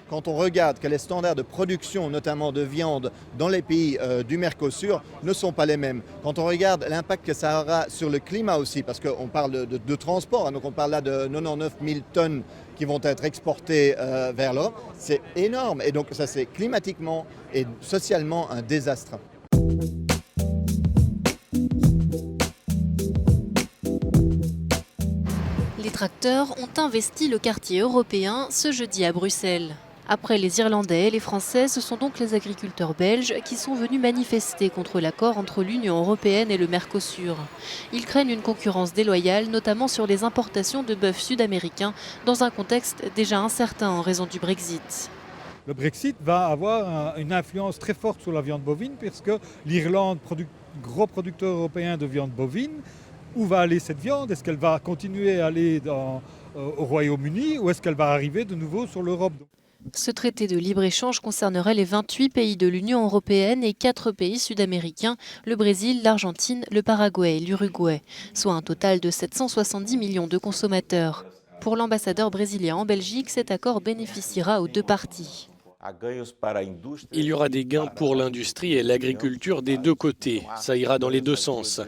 Quand on regarde que les standards de production, notamment de viande, dans les pays du Mercosur ne sont pas les mêmes. Quand on regarde l'impact que ça aura sur le climat aussi, parce qu'on parle de transport, hein, donc on parle là de 99 000 tonnes qui vont être exportées vers l'Europe, c'est énorme. Et donc ça c'est climatiquement et socialement un désastre. Les tracteurs ont investi le quartier européen ce jeudi à Bruxelles. Après les Irlandais et les Français, ce sont donc les agriculteurs belges qui sont venus manifester contre l'accord entre l'Union européenne et le Mercosur. Ils craignent une concurrence déloyale, notamment sur les importations de bœuf sud-américain, dans un contexte déjà incertain en raison du Brexit. Le Brexit va avoir une influence très forte sur la viande bovine puisque l'Irlande, gros producteur européen de viande bovine, où va aller cette viande? Est-ce qu'elle va continuer à aller au Royaume-Uni ou est-ce qu'elle va arriver de nouveau sur l'Europe? Ce traité de libre-échange concernerait les 28 pays de l'Union européenne et 4 pays sud-américains, le Brésil, l'Argentine, le Paraguay et l'Uruguay, soit un total de 770 millions de consommateurs. Pour l'ambassadeur brésilien en Belgique, cet accord bénéficiera aux deux parties. Il y aura des gains pour l'industrie et l'agriculture des deux côtés. Ça ira dans les deux sens.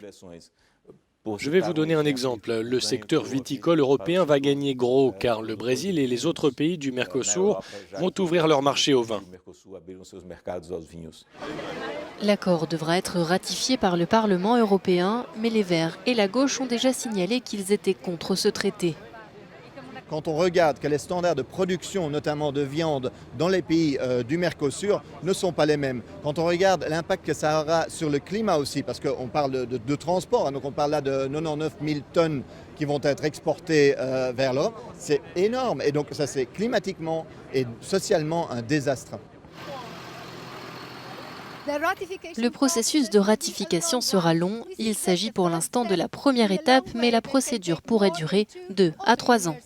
Je vais vous donner un exemple. Le secteur viticole européen va gagner gros car le Brésil et les autres pays du Mercosur vont ouvrir leur marché au vin. L'accord devra être ratifié par le Parlement européen, mais les Verts et la gauche ont déjà signalé qu'ils étaient contre ce traité. Quand on regarde que les standards de production, notamment de viande, dans les pays du Mercosur ne sont pas les mêmes. Quand on regarde l'impact que ça aura sur le climat aussi, parce qu'on parle de transport, hein, donc on parle là de 99 000 tonnes qui vont être exportées vers l'Europe, c'est énorme. Et donc ça c'est climatiquement et socialement un désastre. Le processus de ratification sera long. Il s'agit pour l'instant de la première étape, mais la procédure pourrait durer 2 à 3 ans.